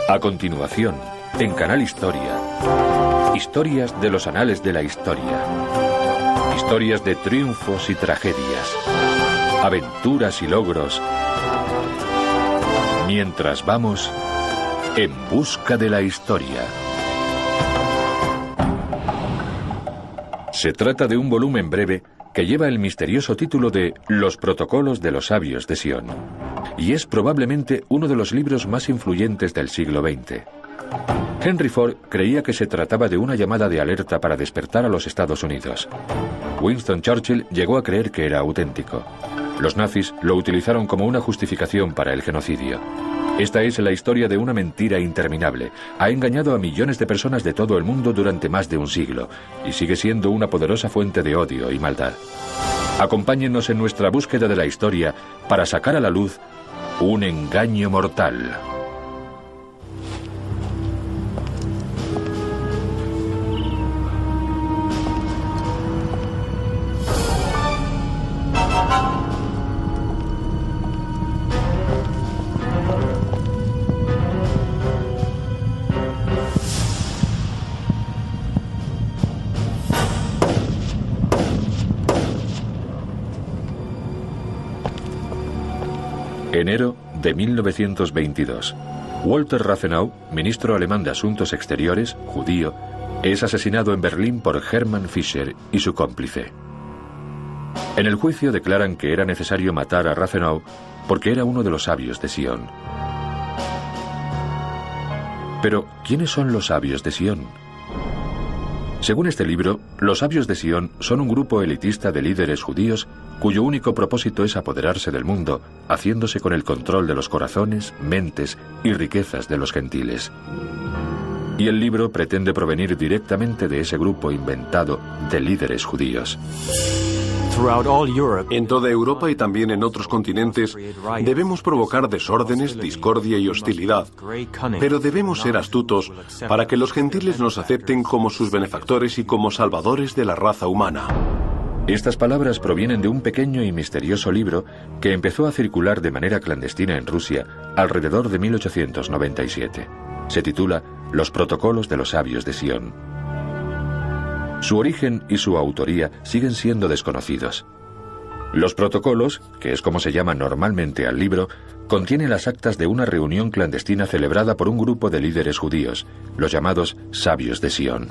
A continuación, en Canal Historia, historias de los anales de la historia. Historias de triunfos y tragedias, aventuras y logros, mientras vamos en busca de la historia. Se trata de un volumen breve que lleva el misterioso título de Los Protocolos de los Sabios de Sion, y es probablemente uno de los libros más influyentes del siglo XX. Henry Ford creía que se trataba de una llamada de alerta para despertar a los Estados Unidos. Winston Churchill llegó a creer que era auténtico. Los nazis lo utilizaron como una justificación para el genocidio. Esta es la historia de una mentira interminable. Ha engañado a millones de personas de todo el mundo durante más de un siglo y sigue siendo una poderosa fuente de odio y maldad. Acompáñennos en nuestra búsqueda de la historia para sacar a la luz un engaño mortal. Enero de 1922. Walter Rathenau, ministro alemán de Asuntos Exteriores, judío, es asesinado en Berlín por Hermann Fischer y su cómplice. En el juicio declaran que era necesario matar a Rathenau porque era uno de los sabios de Sion. Pero, ¿quiénes son los sabios de Sion? Según este libro, los sabios de Sion son un grupo elitista de líderes judíos cuyo único propósito es apoderarse del mundo, haciéndose con el control de los corazones, mentes y riquezas de los gentiles. Y el libro pretende provenir directamente de ese grupo inventado de líderes judíos. En toda Europa y también en otros continentes debemos provocar desórdenes, discordia y hostilidad, pero debemos ser astutos para que los gentiles nos acepten como sus benefactores y como salvadores de la raza humana. Estas palabras provienen de un pequeño y misterioso libro que empezó a circular de manera clandestina en Rusia alrededor de 1897. Se titula Los Protocolos de los Sabios de Sion. Su origen y su autoría siguen siendo desconocidos. Los protocolos, que es como se llama normalmente al libro, contienen las actas de una reunión clandestina celebrada por un grupo de líderes judíos, los llamados Sabios de Sion.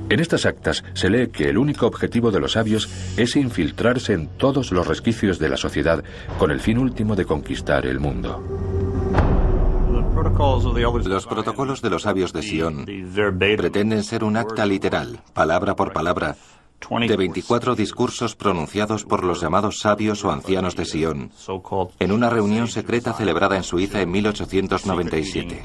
En estas actas se lee que el único objetivo de los sabios es infiltrarse en todos los resquicios de la sociedad con el fin último de conquistar el mundo. Los protocolos de los sabios de Sion pretenden ser un acta literal, palabra por palabra, de 24 discursos pronunciados por los llamados sabios o ancianos de Sion, en una reunión secreta celebrada en Suiza en 1897.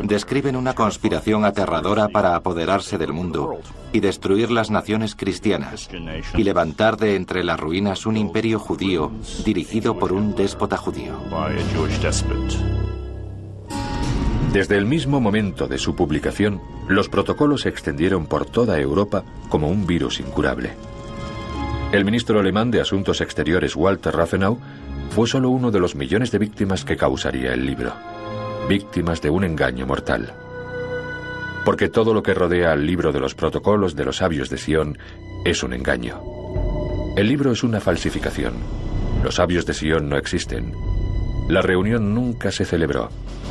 Describen una conspiración aterradora para apoderarse del mundo y destruir las naciones cristianas y levantar de entre las ruinas un imperio judío dirigido por un déspota judío. Desde el mismo momento de su publicación, los protocolos se extendieron por toda Europa como un virus incurable. El ministro alemán de Asuntos Exteriores Walter Rathenau fue solo uno de los millones de víctimas que causaría el libro. Víctimas de un engaño mortal. Porque todo lo que rodea al libro de los protocolos de los sabios de Sion es un engaño. El libro es una falsificación. Los sabios de Sion no existen. La reunión nunca se celebró.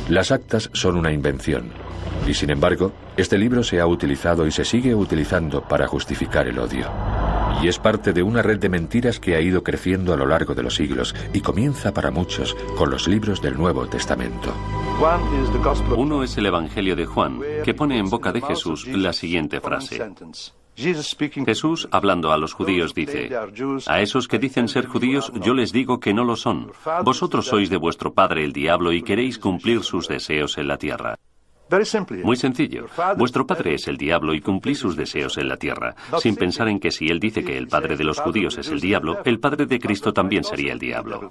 Las actas son una invención. Y sin embargo, este libro se ha utilizado y se sigue utilizando para justificar el odio. Y es parte de una red de mentiras que ha ido creciendo a lo largo de los siglos y comienza para muchos con los libros del Nuevo Testamento. Uno es el Evangelio de Juan, que pone en boca de Jesús la siguiente frase. Jesús, hablando a los judíos, dice: a esos que dicen ser judíos, yo les digo que no lo son. Vosotros sois de vuestro padre el diablo y queréis cumplir sus deseos en la tierra. Muy sencillo. Vuestro padre es el diablo y cumplís sus deseos en la tierra, sin pensar en que si él dice que el padre de los judíos es el diablo, el padre de Cristo también sería el diablo.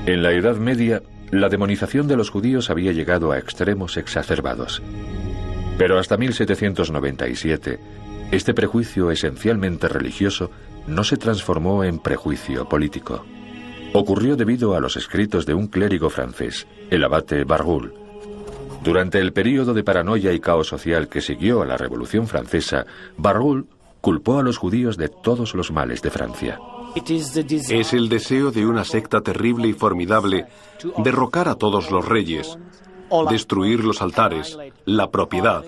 En la Edad Media, la demonización de los judíos había llegado a extremos exacerbados. Pero hasta 1797, este prejuicio esencialmente religioso no se transformó en prejuicio político. Ocurrió debido a los escritos de un clérigo francés, el abate Barruel. Durante el período de paranoia y caos social que siguió a la Revolución Francesa, Barruel culpó a los judíos de todos los males de Francia. Es el deseo de una secta terrible y formidable derrocar a todos los reyes, destruir los altares, la propiedad,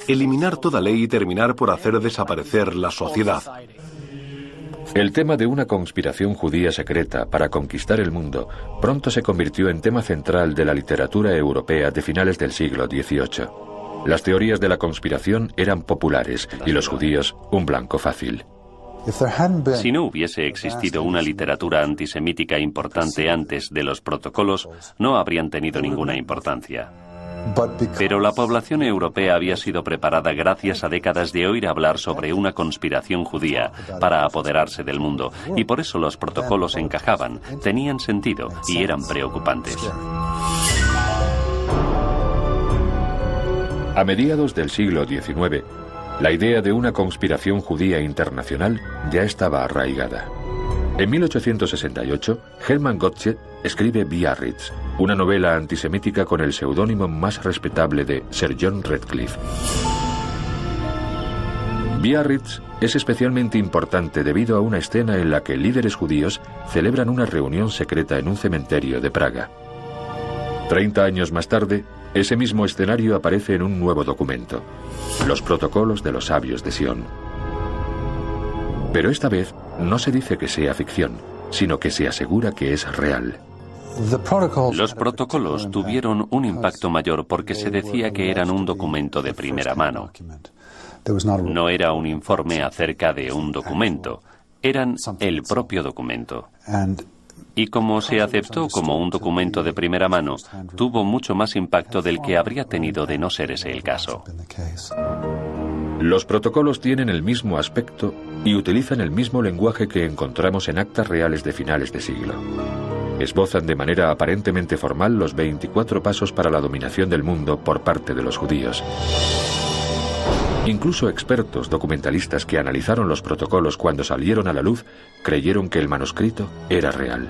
eliminar toda ley y terminar por hacer desaparecer la sociedad. El tema de una conspiración judía secreta para conquistar el mundo pronto se convirtió en tema central de la literatura europea de finales del siglo XVIII. Las teorías de la conspiración eran populares y los judíos un blanco fácil. Si no hubiese existido una literatura antisemítica importante antes de los protocolos, no habrían tenido ninguna importancia. Pero la población europea había sido preparada gracias a décadas de oír hablar sobre una conspiración judía para apoderarse del mundo, y por eso los protocolos encajaban, tenían sentido y eran preocupantes. A mediados del siglo XIX, la idea de una conspiración judía internacional ya estaba arraigada. En 1868, Hermann Gottsched escribe Biarritz, una novela antisemítica con el seudónimo más respetable de Sir John Radcliffe. Biarritz es especialmente importante debido a una escena en la que líderes judíos celebran una reunión secreta en un cementerio de Praga. 30 años más tarde, ese mismo escenario aparece en un nuevo documento, los protocolos de los sabios de Sion. Pero esta vez no se dice que sea ficción, sino que se asegura que es real. Los protocolos tuvieron un impacto mayor porque se decía que eran un documento de primera mano. No era un informe acerca de un documento, eran el propio documento. Y como se aceptó como un documento de primera mano, tuvo mucho más impacto del que habría tenido de no ser ese el caso. Los protocolos tienen el mismo aspecto y utilizan el mismo lenguaje que encontramos en actas reales de finales de siglo. Esbozan de manera aparentemente formal los 24 pasos para la dominación del mundo por parte de los judíos. Incluso expertos documentalistas que analizaron los protocolos cuando salieron a la luz creyeron que el manuscrito era real.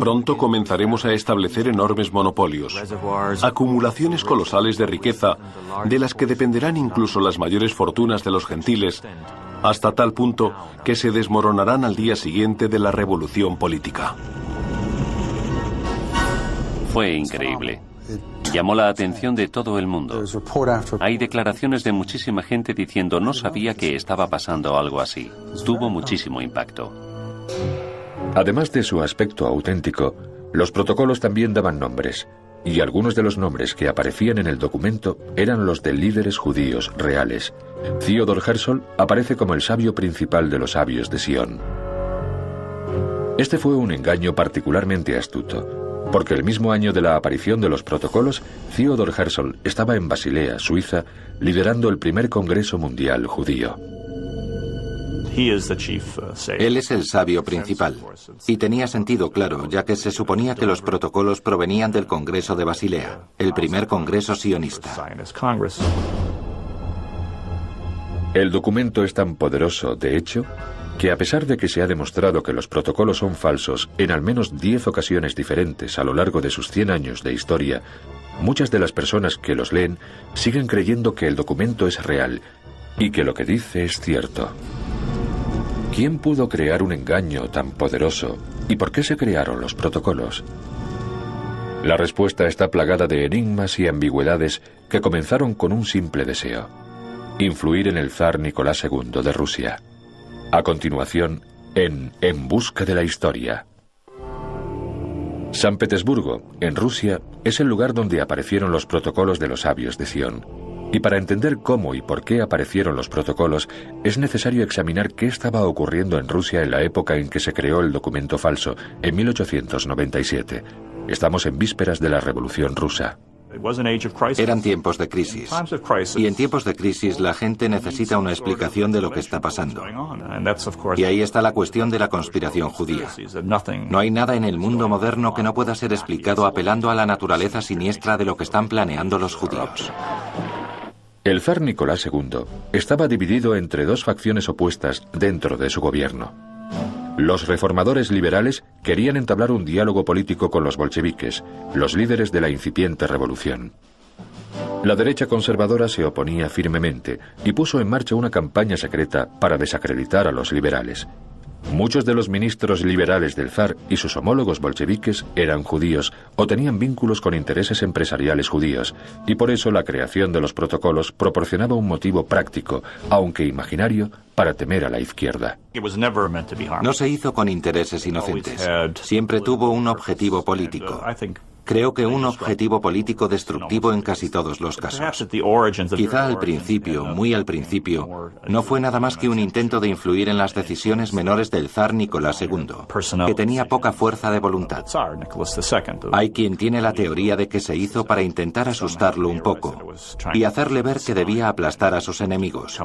Pronto comenzaremos a establecer enormes monopolios, acumulaciones colosales de riqueza, de las que dependerán incluso las mayores fortunas de los gentiles, hasta tal punto que se desmoronarán al día siguiente de la revolución política. Fue increíble. Llamó la atención de todo el mundo. Hay declaraciones de muchísima gente diciendo no sabía que estaba pasando algo así. Tuvo muchísimo impacto. Además de su aspecto auténtico, los protocolos también daban nombres, y algunos de los nombres que aparecían en el documento eran los de líderes judíos reales. Theodor Herzl aparece como el sabio principal de los sabios de Sion. Este fue un engaño particularmente astuto, porque el mismo año de la aparición de los protocolos, Theodor Herzl estaba en Basilea, Suiza, liderando el primer Congreso Mundial Judío. Él es el sabio principal, y tenía sentido claro, ya que se suponía que los protocolos provenían del Congreso de Basilea, el primer congreso sionista. El documento es tan poderoso, de hecho, que a pesar de que se ha demostrado que los protocolos son falsos en al menos 10 ocasiones diferentes a lo largo de sus 100 años de historia, muchas de las personas que los leen siguen creyendo que el documento es real y que lo que dice es cierto. ¿Quién pudo crear un engaño tan poderoso y por qué se crearon los protocolos? La respuesta está plagada de enigmas y ambigüedades que comenzaron con un simple deseo: influir en el zar Nicolás II de Rusia. A continuación, En busca de la historia. San Petersburgo, en Rusia, es el lugar donde aparecieron los protocolos de los sabios de Sion. Y para entender cómo y por qué aparecieron los protocolos, es necesario examinar qué estaba ocurriendo en Rusia en la época en que se creó el documento falso, en 1897. Estamos en vísperas de la Revolución Rusa. Eran tiempos de crisis. Y en tiempos de crisis la gente necesita una explicación de lo que está pasando. Y ahí está la cuestión de la conspiración judía. No hay nada en el mundo moderno que no pueda ser explicado apelando a la naturaleza siniestra de lo que están planeando los judíos. El zar Nicolás II estaba dividido entre dos facciones opuestas dentro de su gobierno. Los reformadores liberales querían entablar un diálogo político con los bolcheviques, los líderes de la incipiente revolución. La derecha conservadora se oponía firmemente y puso en marcha una campaña secreta para desacreditar a los liberales. Muchos de los ministros liberales del zar y sus homólogos bolcheviques eran judíos o tenían vínculos con intereses empresariales judíos, y por eso la creación de los protocolos proporcionaba un motivo práctico, aunque imaginario, para temer a la izquierda. No se hizo con intereses inocentes. Siempre tuvo un objetivo político. Creo que un objetivo político destructivo en casi todos los casos. Quizá al principio, muy al principio, no fue nada más que un intento de influir en las decisiones menores del zar Nicolás II, que tenía poca fuerza de voluntad. Hay quien tiene la teoría de que se hizo para intentar asustarlo un poco y hacerle ver que debía aplastar a sus enemigos,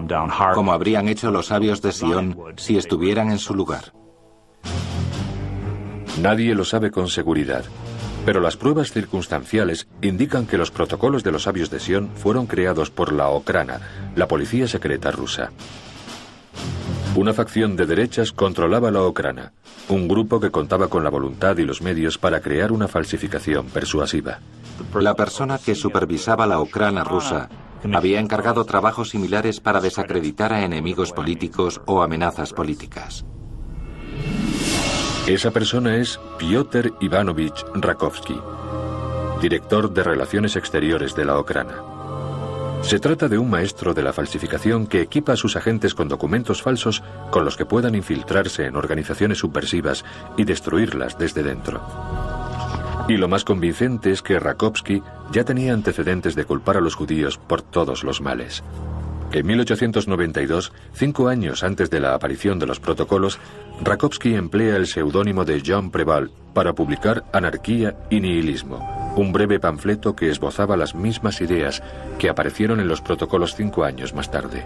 como habrían hecho los sabios de Sion si estuvieran en su lugar. Nadie lo sabe con seguridad, pero las pruebas circunstanciales indican que los protocolos de los sabios de Sion fueron creados por la Okhrana, la policía secreta rusa. Una facción de derechas controlaba la Okhrana, un grupo que contaba con la voluntad y los medios para crear una falsificación persuasiva. La persona que supervisaba la Okhrana rusa había encargado trabajos similares para desacreditar a enemigos políticos o amenazas políticas. Esa persona es Piotr Ivanovich Rakovsky, director de Relaciones Exteriores de la Okhrana. Se trata de un maestro de la falsificación que equipa a sus agentes con documentos falsos con los que puedan infiltrarse en organizaciones subversivas y destruirlas desde dentro. Y lo más convincente es que Rakovsky ya tenía antecedentes de culpar a los judíos por todos los males. En 1892, 5 años antes de la aparición de los protocolos, Rakovsky emplea el seudónimo de Jean Préval para publicar Anarquía y Nihilismo, un breve panfleto que esbozaba las mismas ideas que aparecieron en los protocolos 5 años más tarde.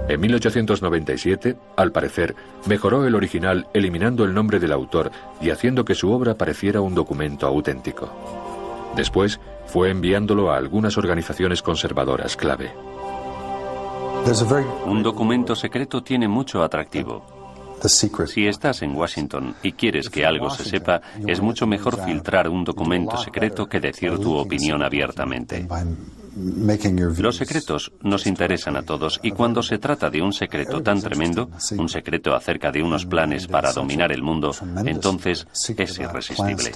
En 1897, al parecer, mejoró el original eliminando el nombre del autor y haciendo que su obra pareciera un documento auténtico. Después, fue enviándolo a algunas organizaciones conservadoras clave. Un documento secreto tiene mucho atractivo. Si estás en Washington y quieres que algo se sepa, es mucho mejor filtrar un documento secreto que decir tu opinión abiertamente. Los secretos nos interesan a todos y cuando se trata de un secreto tan tremendo, un secreto acerca de unos planes para dominar el mundo, entonces es irresistible.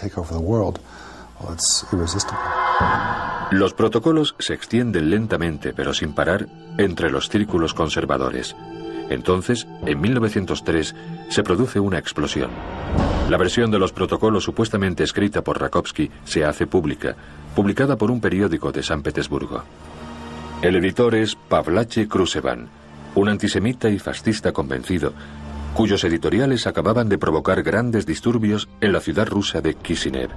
Los protocolos se extienden lentamente, pero sin parar, entre los círculos conservadores. Entonces, en 1903, se produce una explosión. La versión de los protocolos supuestamente escrita por Rakovsky se hace pública, publicada por un periódico de San Petersburgo. El editor es Pavlache Krusevan, un antisemita y fascista convencido, cuyos editoriales acababan de provocar grandes disturbios en la ciudad rusa de Kishinev.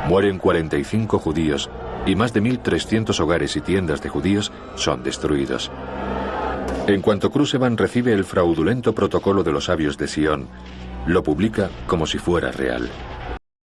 Mueren 45 judíos y más de 1.300 hogares y tiendas de judíos son destruidos. En cuanto Krusevan recibe el fraudulento protocolo de los sabios de Sion, lo publica como si fuera real.